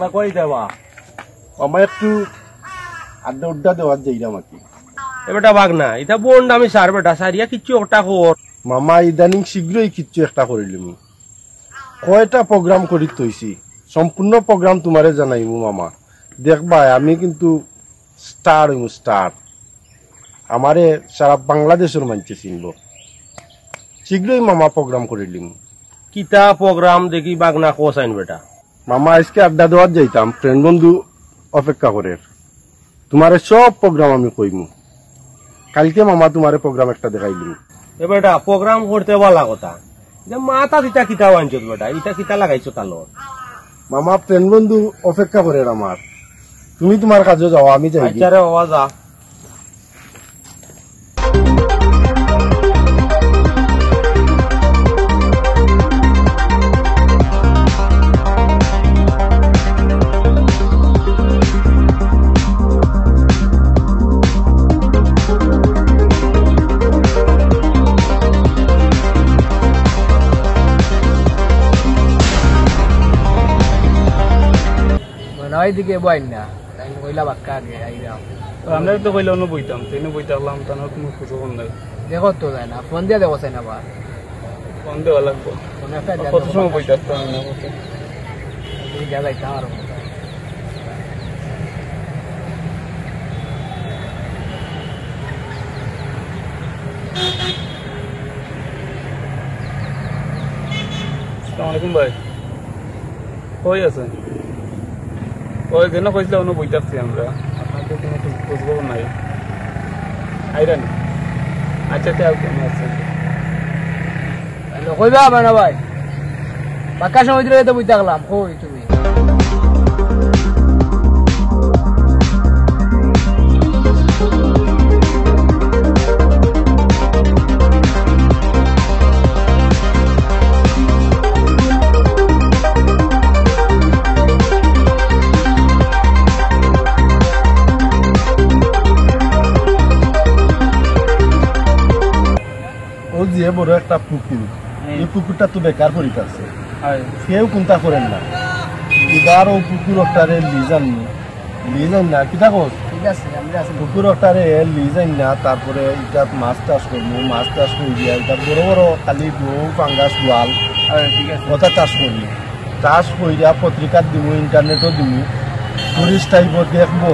তা কই দেবা মামা একটু আড্ডা উড্ডা দেওয়ার যাইলাম আর কি। এবারটা বাঘ না এটা বোন আমি সার বেটা সারিয়া কিচ্ছু একটা কর মামা ইদানিং শীঘ্রই কিচ্ছু একটা করিলাম। কয়টা প্রোগ্রাম করি তৈছি, সম্পূর্ণ প্রোগ্রাম তোমারে জানাইমু মামা। দেখবা আমি কিন্তু স্টার হইমু, স্টার। আমারে সারা বাংলাদেশের মানুষ চিনব। শীঘ্রই মামা প্রোগ্রাম করিলিম। কিতা প্রোগ্রাম দেখি বাঘ না কোসাইন বেটা মামা আজকে আড্ডা দেওয়ার যাইতাম, ফ্রেন্ড বন্ধু অপেক্ষা করে। তোমারে সব প্রোগ্রাম আমি কইমু। কালকে মামা তোমারে প্রোগ্রাম একটা দেখাইলিম। বেটা প্রোগ্রাম করতে বলা কথা যে মাথা দিতা কিতা আনছো বেটা, ইটা কিতা লাগাইছো তালোর মামা ফ্রেন্ড বন্ধু অপেক্ষা করে আমার। তুমি তোমার কাজে যাও, আমি যাই। আচ্ছা রে বাবা যা। দিকে বই না কইলা বাক্কা আগে আইরাম আমরা তো কইলা অন্য বইতাম তেনে বইতাম তার কোনো খোঁজ নাই। দেখো তো যায় না, ফোন দিয়ে দেখো না বা ফোন দেওয়া লাগবো। কত সময় বইতাম যাইতাম আর আসসালামু আলাইকুম ভাই, কই আছেন? ওই কেন কইছিল অন্য বইতাছি আমরা, আপনাদের কোনো খোঁজ খবর নাই। আইরান আচ্ছা তে আর কেমন আছেন? কইবা না ভাই, বাক্কা সময় দিলে তো বুঝতে গেলাম। কই তুমি যে বড় একটা পুকুর, এই পুকুরটা তো বেকার পড়িতে আছে, কেউ কোনটা করেন না। এবার ও পুকুর ওটারে লিজান না কিতা কস পুকুর ওটারে লিজান না, তারপরে এটা মাছ চাষ করবো। মাছ চাষ করি দিয়া এটা বড় বড় খালি বউ পাঙ্গাস গোয়াল ওটা চাষ করি। চাষ করিয়া পত্রিকার দিব, ইন্টারনেটও দিব, টুরিস্ট টাইপ দেখবো।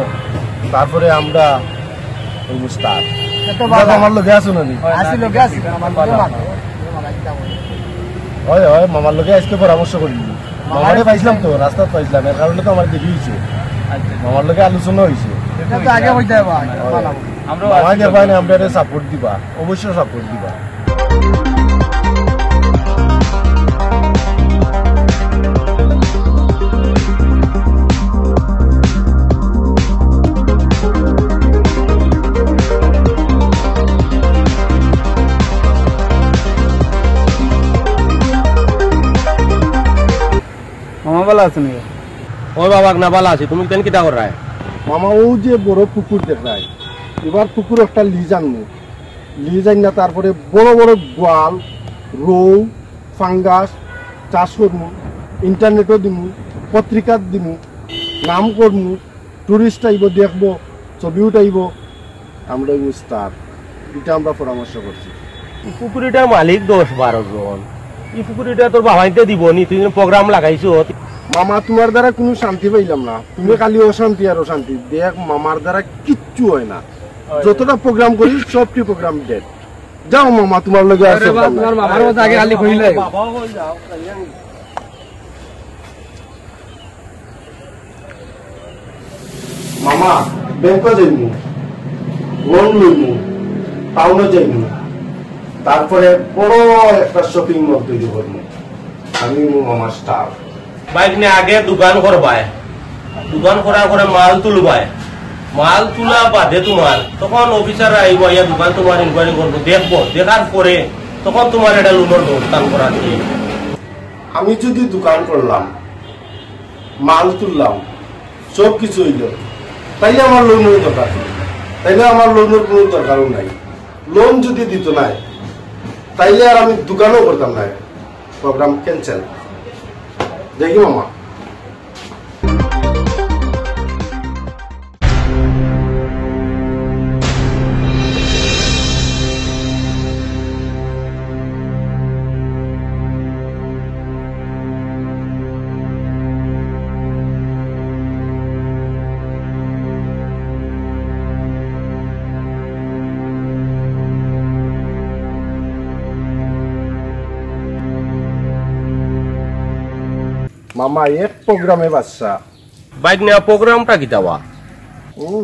তারপরে আমরা স্টার। আমার লোকে আছো নাকি? হয় হয়, মামার লোকে আজকে পরামর্শ করি। মামারে পাইছিলাম তো, রাস্তা পাইছিলাম, এর কারণে তো আমার দেখি হয়েছে। মামার লোকে আলোচনা হয়েছে। মামা দেখবা না, আমরা সাপোর্ট দিবা, অবশ্যই সাপোর্ট দিবা। মামা ভালো আছেন? ওই বাবা না ভালো আছে, তুমি কেন কিতা কর রায়? মামা ও যে বড় পুকুর দেখায়, এবার পুকুর একটা লিজান না, তারপরে বড় বড় গোয়াল রৌ ফাঙ্গাস চাষ করবো, ইন্টারনেটও দিমু, পত্রিকাত দিমু, নাম করবো, টুরিস্ট আইব দেখবো, ছবি উঠাইব। আমরা স্টার, এটা আমরা পরামর্শ করছি। পুকুরিটার মালিক 10-12 জন। এই পুকুরিটা তোর বাবাইতে দিব নি, তুই প্রোগ্রাম লাগাইছো। মামা তোমার দ্বারা কোনো শান্তি পাইলাম না, তুমি খালি অশান্তি আর অশান্তি। দেখ মামার দ্বারা কিচ্ছু হয় না, যতটা প্রোগ্রাম করি সবটি প্রোগ্রাম ডেট। যাও মামা, তোমার লগে আছে মামা। ব্যাংকে যাইমু, লোন লইমু, টাউনে যাইমু, তারপরে বড় একটা শপিং মল তৈরি করবো। আমি মামা স্টার। বাইক নিয়ে আগে দোকান করবায়, দোকান করার পরে মাল তুলবায়, মাল তুলা বাদে তোমার তখন অফিসার আইব, ইয়া দোকান তোমার ইনকোয়ারি করবো, দেখবো, দেখার পরে তখন তোমার এটা লোনের ব্যবস্থান করা। আমি যদি দোকান করলাম, মাল তুললাম, সব কিছু হইল, তাইলে আমার লোনের দরকার, তাইলে আমার লোনের কোনো দরকারও নাই। লোন যদি দিত নাই, তাইলে আর আমি দোকানও করতাম না। Program cancel. দেখি মামা। মামা এক প্রোগ্রামে বাদশা। বাইক নেওয়া প্রোগ্রামটা কি দেওয়া?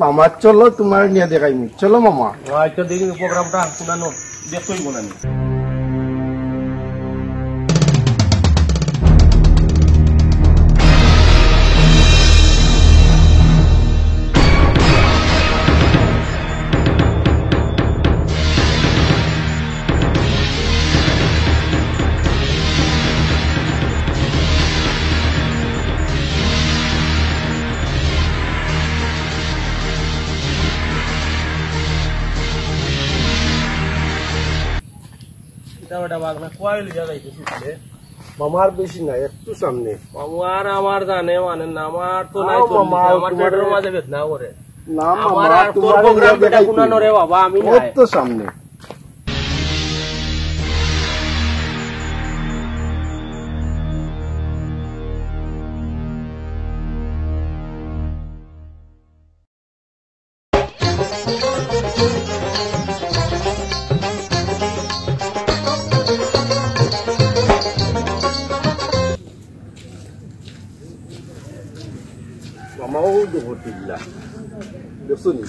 মামা চলো তোমার নিয়ে দেখাইনি, চলো মামা। আচ্ছা দেখি প্রোগ্রামটা শুনানো দেখতেই বলেন। মামার বেশি না, একটু সামনে। আমার জানে মানে না, আমার তো নাই, আমার পেটের মাঝে বেদনা করে না আমার। মামা আর তোর প্রোগ্রাম বেটা কুনানো রে বাবা, আমি নাই তো সামনে। মামাও দেবো টিল্লা, দেখছো নি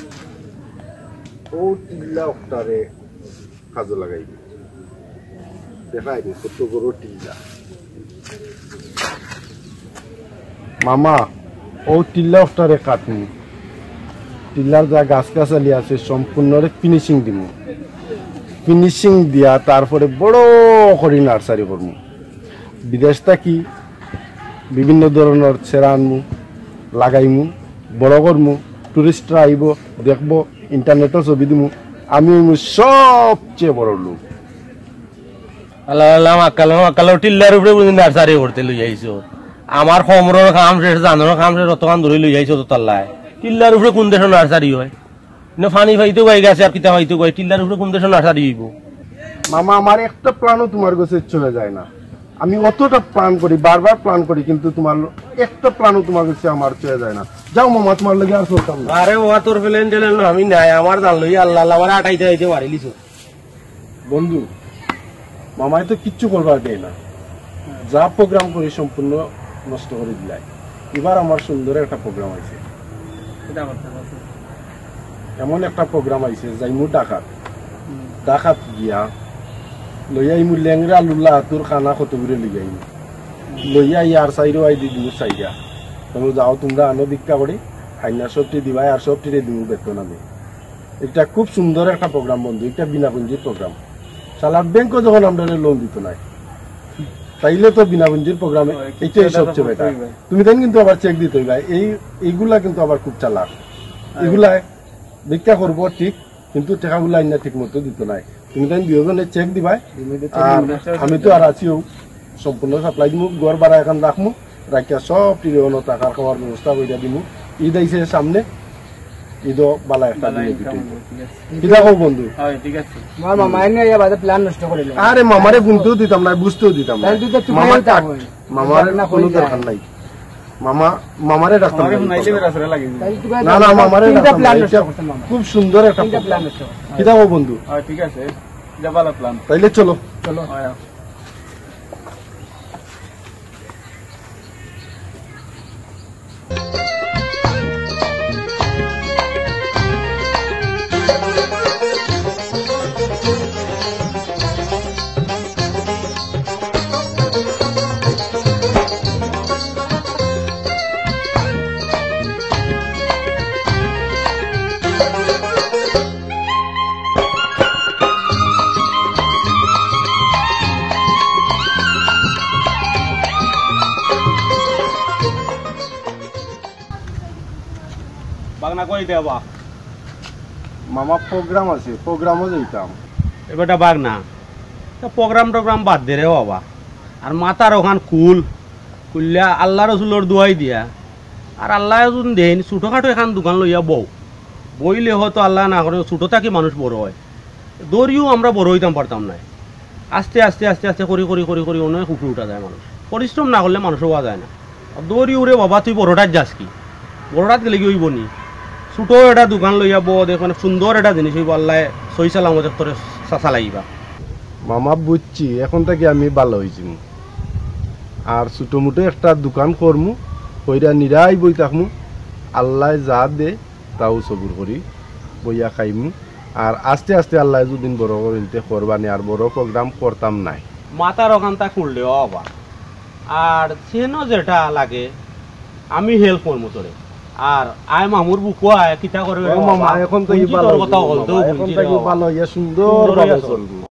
ও টিল্লা ওটারে কাজে লাগাই দেখাইনি কত বড় টিল্লা। মামা ও টিল্লা ওটারে কাটনি, টিল্লার যা গাছ গাছালি আছে সম্পূর্ণ ফিনিশিং দিব, ফিনিশিং দিয়া তারপরে বড় করে নার্সারি করবো। বিদেশ থাকি বিভিন্ন ধরনের সেরা আনমু, লাগাইমু, বড় করমু, টুরিস্টরা আইব দেখবো, ইন্টারনেটও ছবি দিমু, আমি সবচেয়ে বড় লোক। আল্লাহ আকাল টিল্লার উপরে নার্সারি করতে লই যাইছো। আমার সমরের কাম শেষ, জানোর কাম শেষ, অতখান ধরে লই যাইছো তো তাল্লায়। টিল্লার উপরে কোন দেশের নার্সারি হয়? না ফানি ফাইতেও গাই গেছে আর কিতা ফাইতেও গাই, টিল্লার উপরে কোন দেশের নার্সারি হইব? মামা আমার একটা প্ল্যানও তোমার কাছে চলে যায় না, আমি অতটা প্ল্যান করি, বারবার প্ল্যান করি, কিন্তু তোমার একটা প্ল্যানও তোমার কাছে আমার চলে যায় না। যাও মামা, তোমার লাগে আর চলতাম না। আরে ও তোর ফেলেন টেলেন আমি নাই, আমার জান লই আল্লাহ আমার আটাইতে আইতে পারিলিস। বন্ধু মামাই তো কিচ্ছু করবার দেয় না, যা প্রোগ্রাম করি সম্পূর্ণ নষ্ট করে দিলাই। এবার আমার সুন্দর একটা প্রোগ্রাম আছে, এমন একটা প্রোগ্রাম আছে যাইমু ডাকাত, ডাকাত গিয়া লইয়া ইমু লেংরা লুল্লা তোর খানা কত করে লইয়াই লইয়া ইয়ার সাইডও আই দিদি সাইডা, তুমি যাও তোমরা আনো ভিক্ষা করি খাইনা সবটি দিবাই আর সবটিরে দিব বেতন আমি। এটা খুব সুন্দর একটা প্রোগ্রাম বন্ধু, এটা বিনা পুঞ্জির প্রোগ্রাম। সালার ব্যাংকও যখন আমরা লোন দিত নাই, তাইলে তো বিনা পুঞ্জির প্রোগ্রামে এইটাই সবচেয়ে বেটার। তুমি তাই কিন্তু আবার চেক দিতে হইবা, এইগুলা কিন্তু আবার খুব চালাক, এগুলা ভিক্ষা করবো ঠিক, কিন্তু টাকাগুলা আইনা ঠিক মতো দিত নাই। তুমি তাই দুজনে চেক দিবাই, আমি তো আর আছিও সম্পূর্ণ সাপ্লাই দিমু, ঘর ভাড়া এখন রাখমু, রাখিয়া সব টিরিয়ন টাকার খাওয়ার ব্যবস্থা করে দিমু। ঈদ আইছে সামনে, ঈদও বালা একটা বন্ধু। আরে মামারে গুনতেও দিতাম না, বুঝতেও দিতাম না, মামার কোনো দরকার নাই। মামারে রাখতাম না, না মামারে খুব সুন্দর একটা কিতাব বন্ধু। ঠিক আছে, তাইলে চলো চলো। বাগনা কই দেবা মামা প্রোগ্রাম আছে, প্রোগ্রামও যাইতাম। এবারটা বাগনা প্রোগ্রাম টোগ্রাম বাদ দে রে বাবা, আর মাথার ওখান খুললা আল্লাহ রসুলোর দোয়াই দিয়া, আর আল্লাহ যদি দেন ছোটোখাটো এখান দোকান লইয়া বইলে হয়তো আল্লাহ না করে ছোটো থাকি মানুষ বড় হয়, দৌড়িও আমরা বড় হইতাম পারতাম না। আস্তে আস্তে আস্তে আস্তে করি করি করি করি অনেক উপরে উঠা যায় মানুষ, পরিশ্রম না করলে মানুষ হওয়া যায় না। দৌড়ি উড়ে বাবা তুই বড়টার যাস কি, বড়টাত গেলে কি হইব নি, ছোটো এটা দোকান লইয়া দেখুন সুন্দর একটা জিনিস হইব, আল্লাহ সই সালামত তোরে চাচা লাগিবা। মামা বুঝছি, এখন থেকে আমি ভালো হয়েছি, আর ছোটো মোটো একটা দোকান করমু কইরা নিরাই বই থাকমু আল্লাহ যা দে তাও সবুর করি বইয়া খাইমু আর আস্তে আস্তে আল্লাহ যদিন বড় করিতে করবানি আর বড় প্রোগ্রাম করতাম নাই মাথার ওখানটা খুললেও আবার আর চেন যেটা লাগে আমি হেল্প করবো তোরে আর আয় মামুর বুকু আয় কিতা করবে মামা এখন তো কথা বলতো এখন তো ভালো ইয়া সুন্দর ভাবে চলবো